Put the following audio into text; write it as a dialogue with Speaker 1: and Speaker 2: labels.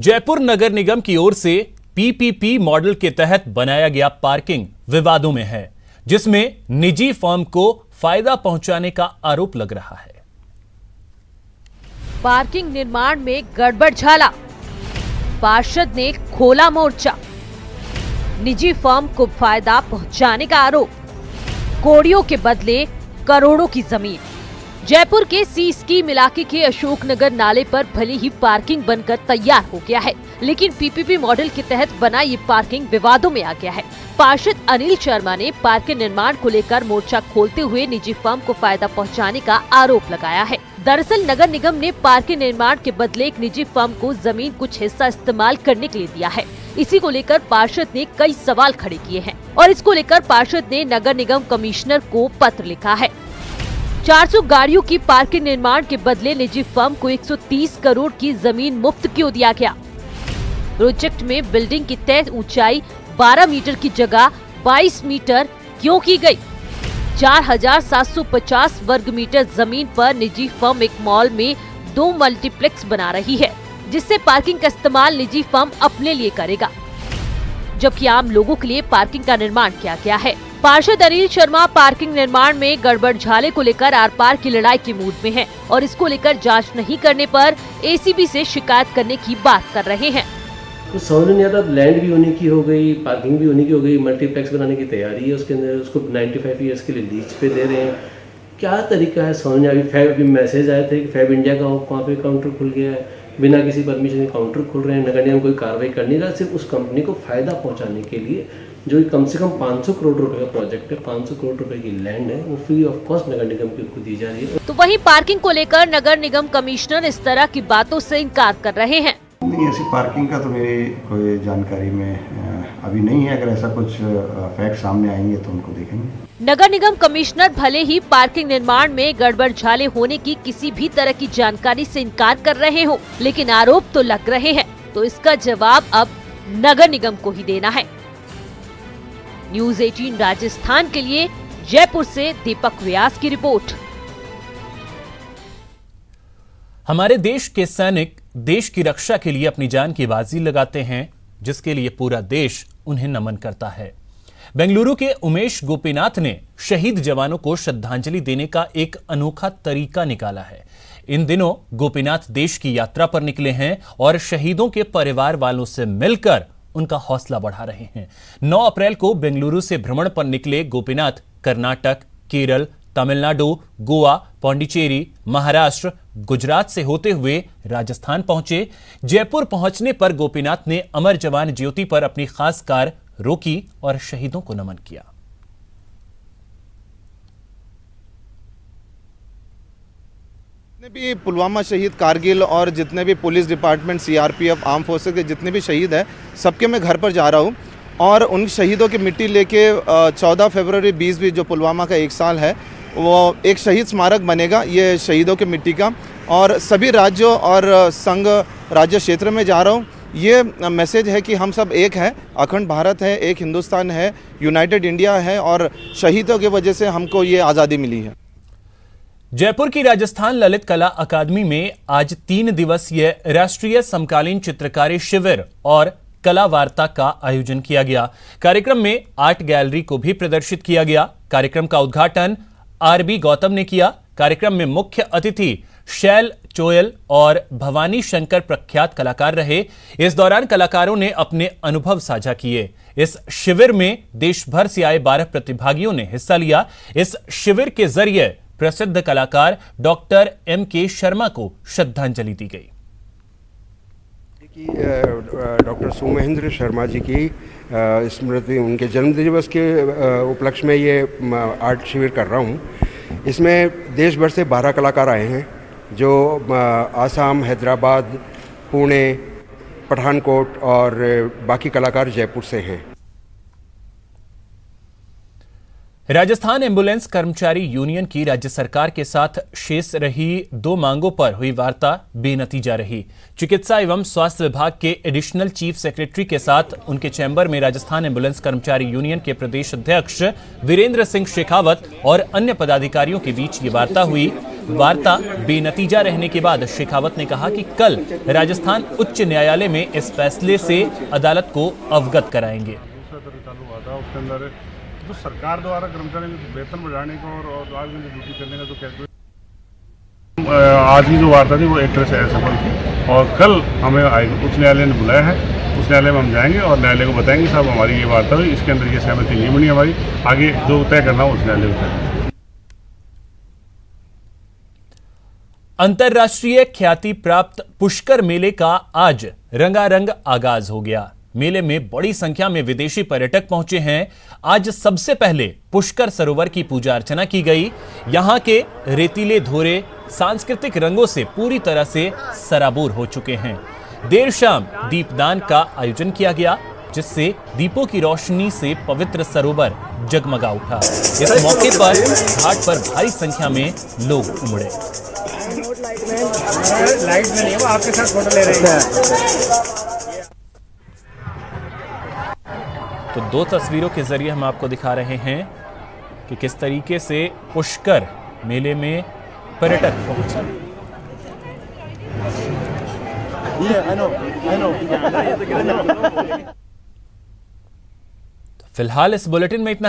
Speaker 1: जयपुर नगर निगम की ओर से PPP model के तहत बनाया गया पार्किंग विवादों में है, जिसमें निजी फर्म को फायदा पहुंचाने का आरोप लग रहा है।
Speaker 2: पार्किंग निर्माण में गड़बड़ झाला, पार्षद ने खोला मोर्चा। निजी फर्म को फायदा पहुंचाने का आरोप, कौड़ियों के बदले करोड़ों की जमीन। जयपुर के सी स्कीम इलाके के अशोकनगर नाले पर भले ही पार्किंग बनकर तैयार हो गया है, लेकिन पीपीपी मॉडल के तहत बना ये पार्किंग विवादों में आ गया है। पार्षद अनिल शर्मा ने पार्क के निर्माण को लेकर मोर्चा खोलते हुए निजी फर्म को फायदा पहुंचाने का आरोप लगाया है। दरअसल नगर निगम ने पार्क के निर्माण के बदले एक निजी फर्म को जमीन कुछ हिस्सा इस्तेमाल करने के लिए दिया है। इसी को लेकर पार्षद ने कई सवाल खड़े किए हैं और इसको लेकर पार्षद ने नगर निगम कमिश्नर को पत्र लिखा है। 400 गाड़ियों की पार्किंग निर्माण के बदले निजी फर्म को 130 करोड़ की जमीन मुफ्त क्यों दिया गया? प्रोजेक्ट में बिल्डिंग की तय ऊंचाई 12 मीटर की जगह 22 मीटर क्यों की गई? 4750 वर्ग मीटर जमीन पर निजी फर्म एक मॉल में 2 मल्टीप्लेक्स बना रही है, जिससे पार्किंग का इस्तेमाल निजी फर्म अपने लिए करेगा, जबकि आम लोगों के लिए पार्किंग का निर्माण किया गया है। पार्षद अनिल शर्मा पार्किंग निर्माण में गड़बड़ झाले को लेकर आर पार की लड़ाई के मूड में हैं और इसको लेकर जांच नहीं करने पर एसीबी से शिकायत करने की बात कर रहे हैं।
Speaker 3: तो समझ नहीं आता, लैंड भी होने की हो गई, पार्किंग भी होने की हो गई, मल्टीप्लेक्स बनाने की तैयारी है, उसके अंदर उसको 95 ईयर्स के लिए लीज पे दे रहे हैं। क्या तरीका है समझ नहीं। अभी मैसेज आए थे कि फैब इंडिया का वहाँ पे काउंटर खुल गया है, बिना किसी परमिशन के काउंटर खुल रहे हैं। नगर निगम कोई कार्रवाई कर नहीं रहा, सिर्फ उस कंपनी को फायदा पहुंचाने के लिए, जो कम से कम 500 करोड़ रुपए का प्रोजेक्ट है, 500 करोड़ रुपए की लैंड है, वो फ्री ऑफ कॉस्ट नगर निगम को दी जा रही है।
Speaker 2: तो वहीं पार्किंग को लेकर नगर निगम कमिश्नर इस तरह की बातों से इनकार कर रहे हैं।
Speaker 4: नहीं, ऐसी पार्किंग का तो मेरी कोई जानकारी में अभी नहीं है। अगर ऐसा कुछ फैक्ट सामने आएंगे तो उनको देखेंगे।
Speaker 2: नगर निगम कमिश्नर भले ही पार्किंग निर्माण में गड़बड़ झाले होने की किसी भी तरह की जानकारी से इनकार कर रहे हो, लेकिन आरोप तो लग रहे हैं, तो इसका जवाब अब नगर निगम को ही देना है। न्यूज़ 18 राजस्थान के लिए जयपुर से दीपक व्यास की रिपोर्ट।
Speaker 1: हमारे देश के सैनिक देश की रक्षा के लिए अपनी जान की बाजी लगाते हैं, जिसके लिए पूरा देश उन्हें नमन करता है। बेंगलुरु के उमेश गोपीनाथ ने शहीद जवानों को श्रद्धांजलि देने का एक अनोखा तरीका निकाला है। इन दिनों गोपीनाथ देश की यात्रा पर निकले हैं और शहीदों के परिवार वालों से मिलकर उनका हौसला बढ़ा रहे हैं। 9 अप्रैल को बेंगलुरु से भ्रमण पर निकले गोपीनाथ कर्नाटक, केरल, तमिलनाडु, गोवा, पौंडीचेरी, महाराष्ट्र, गुजरात से होते हुए राजस्थान पहुंचे। जयपुर पहुंचने पर गोपीनाथ ने अमर जवान ज्योति पर अपनी खास कार रोकी और शहीदों को नमन किया।
Speaker 5: जितने भी पुलवामा शहीद, कारगिल और जितने भी police department, CRPF, arm forces के जितने भी शहीद हैं, सबके मैं घर पर जा रहा हूं और उन शहीदों की मिट्टी लेके 14 फरवरी 2020 जो पुलवामा का 1 साल है, वो एक शहीद स्मारक बनेगा ये शहीदों की मिट्टी का, और सभी राज्यों और संघ राज्य क्षेत्र में जा रहा हूँ। ये मैसेज है कि हम सब एक हैं, अखंड भारत है, एक हिंदुस्तान है, यूनाइटेड इंडिया है और शहीदों की वजह से हमको ये आज़ादी मिली है।
Speaker 1: जयपुर की राजस्थान ललित कला अकादमी में आज 3 दिवसीय राष्ट्रीय समकालीन चित्रकारी शिविर और कला वार्ता का आयोजन किया गया। कार्यक्रम में आर्ट गैलरी को भी प्रदर्शित किया गया। कार्यक्रम का उद्घाटन आरबी गौतम ने किया। कार्यक्रम में मुख्य अतिथि शैल चोयल और भवानी शंकर प्रख्यात कलाकार रहे। इस दौरान कलाकारों ने अपने अनुभव साझा किए। इस शिविर में देश भर से आए 12 प्रतिभागियों ने हिस्सा लिया। इस शिविर के जरिए प्रसिद्ध कलाकार डॉक्टर M.K. शर्मा को श्रद्धांजलि दी गई।
Speaker 6: डॉक्टर सोमेंद्र शर्मा जी की स्मृति, उनके जन्म दिवस के उपलक्ष्य में ये आर्ट शिविर कर रहा हूँ। इसमें देश भर से 12 कलाकार आए हैं, जो आसाम, हैदराबाद, पुणे, पठानकोट और बाकी कलाकार जयपुर से हैं।
Speaker 1: राजस्थान एम्बुलेंस कर्मचारी यूनियन की राज्य सरकार के साथ शेष रही 2 मांगों पर हुई वार्ता बेनतीजा रही। चिकित्सा एवं स्वास्थ्य विभाग के एडिशनल चीफ सेक्रेटरी के साथ उनके चैम्बर में राजस्थान एम्बुलेंस कर्मचारी यूनियन के प्रदेश अध्यक्ष वीरेंद्र सिंह शेखावत और अन्य पदाधिकारियों के बीच ये वार्ता हुई। वार्ता बेनतीजा रहने के बाद शेखावत ने कहा कि कल राजस्थान उच्च न्यायालय में इस फैसले से अदालत को अवगत कराएंगे।
Speaker 7: चालू हुआ था उसके अंदर जो सरकार द्वारा कर्मचारियों को वेतन बढ़ाने का और आज में ड्यूटी करने का जो कैलकुलेट आज की जो वार्ता थी वो एक तरह से असफल थी और कल हमें उच्च न्यायालय ने बुलाया है। उस न्यायालय में हम जाएंगे और न्यायालय को बताएंगे साहब हमारी ये वार्ता हुई, इसके अंदर ये सहमति नहीं बनी हमारी, आगे जो तय करना हो उस न्यायालय को तय।
Speaker 1: अंतर्राष्ट्रीय ख्याति प्राप्त पुष्कर मेले का आज रंगारंग आगाज हो गया। मेले में बड़ी संख्या में विदेशी पर्यटक पहुंचे हैं। आज सबसे पहले पुष्कर सरोवर की पूजा अर्चना की गई। यहां के रेतीले धोरे सांस्कृतिक रंगों से पूरी तरह से सराबोर हो चुके हैं। देर शाम दीपदान का आयोजन किया गया, जिससे दीपों की रोशनी से पवित्र सरोवर जगमगा उठा। इस मौके पर घाट पर भारी संख्या में लोग उमड़े।
Speaker 7: लाइट में नहीं, वो आपके साथ फोटो ले रहे हैं।
Speaker 1: तो दो तस्वीरों के जरिए हम आपको दिखा रहे हैं कि किस तरीके से पुष्कर मेले में पर्यटक पहुंचे। फिलहाल इस बुलेटिन में इतना ही।